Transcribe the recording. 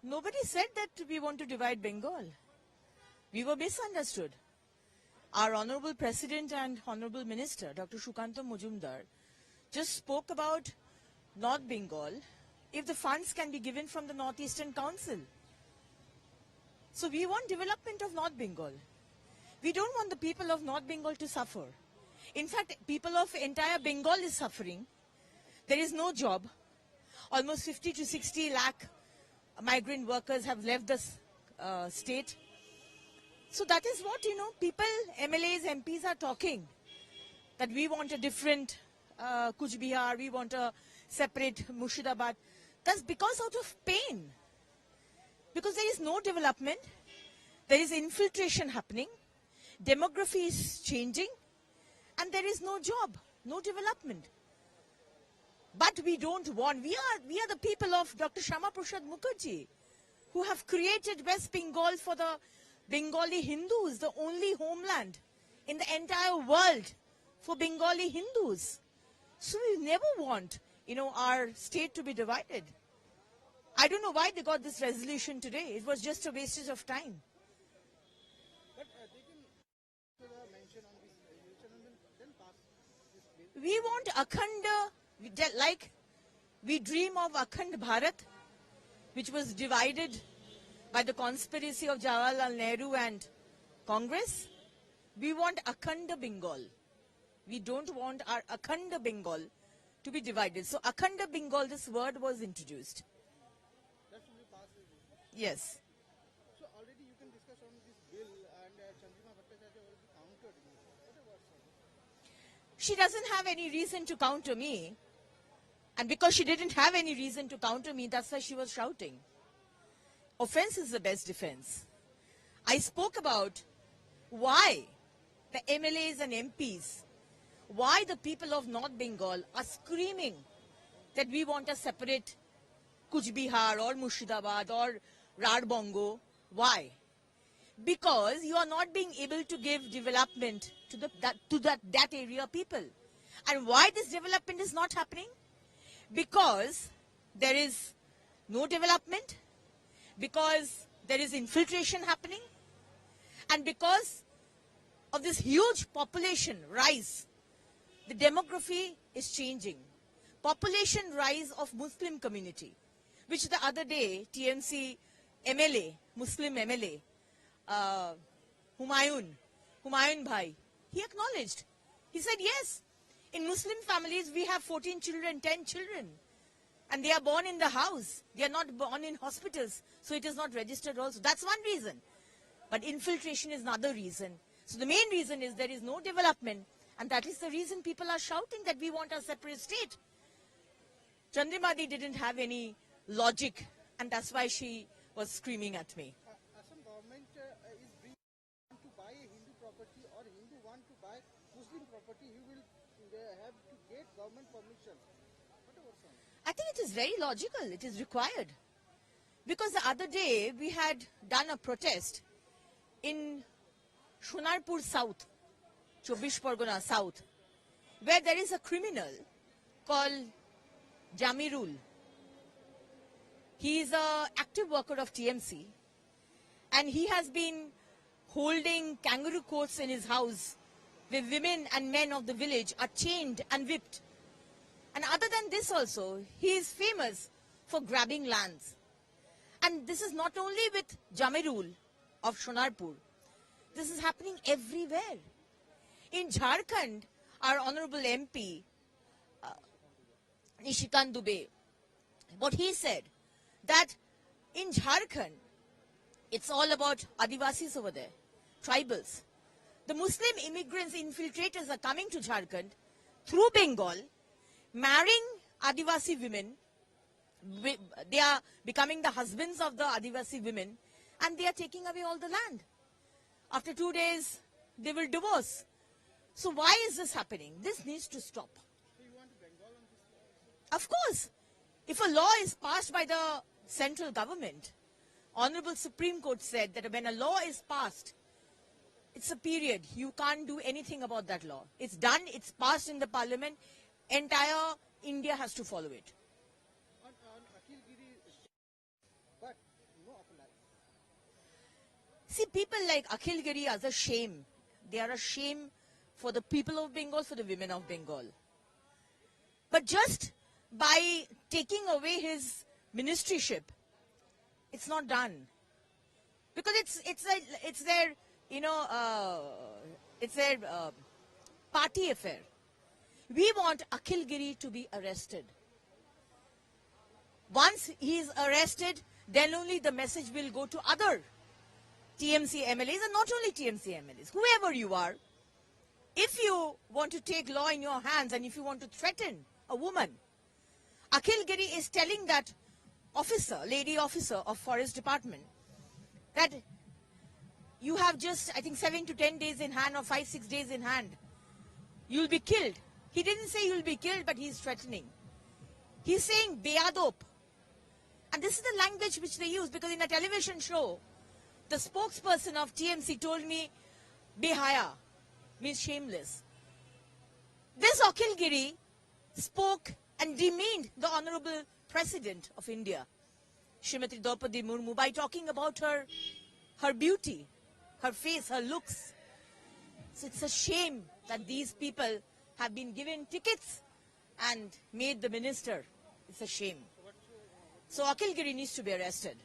Nobody said that we want to divide Bengal. We were misunderstood. Our Honorable President and Honorable Minister, Dr. Shukanta Mujumdar, just spoke about North Bengal if the funds can be given from the Northeastern Council. So we want development of North Bengal. We don't want the people of North Bengal to suffer. In fact, people of entire Bengal is suffering. There is no job. Almost 50 to 60 lakh migrant workers have left the state. So that is what, people, MLAs, MPs are talking. That we want a different Kuch Bihar, we want a separate Murshidabad. That's because out of pain. Because there is no development. There is infiltration happening. Demography is changing. And there is no job, no development. But we don't want, we are the people of Dr. Shyama Prasad Mukherjee, who have created West Bengal for the Bengali Hindus, the only homeland in the entire world for Bengali Hindus. So we never want, our state to be divided. I don't know why they got this resolution today. It was just a wastage of time. But they can mention on this resolution and then pass this bill. We want Akhand, like we dream of Akhand Bharat, which was divided by the conspiracy of Jawaharlal Nehru and Congress. We want Akhand Bengal. We don't want our Akhand Bengal to be divided. So Akhand Bengal, this word was introduced. That should be passed. Yes. So already you can discuss on this bill and Chandrima Bhattacharya already countered you. What about her? She doesn't have any reason to counter me. And because she didn't have any reason to counter me, that's why she was shouting. Offense is the best defense. I spoke about why the MLAs and MPs, why the people of North Bengal are screaming that we want a separate Kuch Bihar or Murshidabad or Radbongo. Why? Because you are not being able to give development to that area people. And why this development is not happening? Because there is no development, because there is infiltration happening, and because of this huge population rise, the demography is changing. Population rise of Muslim community, which the other day TMC MLA, Muslim MLA, Humayun Bhai, he acknowledged. He said, yes, in Muslim families we have 14 children, 10 children. And they are born in the house. They are not born in hospitals. So it is not registered also. That's one reason. But infiltration is another reason. So the main reason is there is no development. And that is the reason people are shouting that we want a separate state. Chandrimati didn't have any logic. And that's why she was screaming at me. Assam government is bringing to buy a Hindu property or Hindu want to buy Muslim property, he will have to get government permission. What about some? I think it is very logical. It is required. Because the other day we had done a protest in Shunarpur South, Chobish Pargona South, where there is a criminal called Jamirul. He is an active worker of TMC and he has been holding kangaroo courts in his house where women and men of the village are chained and whipped. And other than this also, he is famous for grabbing lands. And this is not only with Jamirul of Shonarpur. This is happening everywhere. In Jharkhand, our Honorable MP, Nishikant Dubey, what he said, that in Jharkhand, it's all about Adivasis over there, tribals. The Muslim immigrants, infiltrators are coming to Jharkhand through Bengal, marrying Adivasi women. They are becoming the husbands of the Adivasi women and they are taking away all the land. After 2 days, they will divorce. So why is this happening? This needs to stop. So you want Bengal on this? Of course. If a law is passed by the central government, Honorable Supreme Court said that when a law is passed, it's a period. You can't do anything about that law. It's done. It's passed in the parliament. Entire India has to follow it. On Akhil Giri, but no apply. See, people like Akhil Giri are a shame. They are a shame for the people of Bengal, for the women of Bengal. But just by taking away his ministryship, it's not done. Because it's their, it's their party affair. We want Akhil Giri to be arrested. Once he is arrested, then only the message will go to other TMC MLAs, and not only TMC MLAs, whoever you are. If you want to take law in your hands and if you want to threaten a woman, Akhil Giri is telling that officer, lady officer of Forest Department, that you have just, I think, 7 to 10 days in hand or 5-6 days in hand. You'll be killed. He didn't say you'll be killed, but he's threatening. He's saying Beadop. And this is the language which they use, because in a television show, the spokesperson of TMC told me Behaya means shameless. This Akhil Giri spoke and demeaned the Honorable President of India, Srimati Draupadi Murmu, by talking about her beauty, her face, her looks. So it's a shame that these people have been given tickets and made the minister. It's a shame. So Akhil Giri needs to be arrested.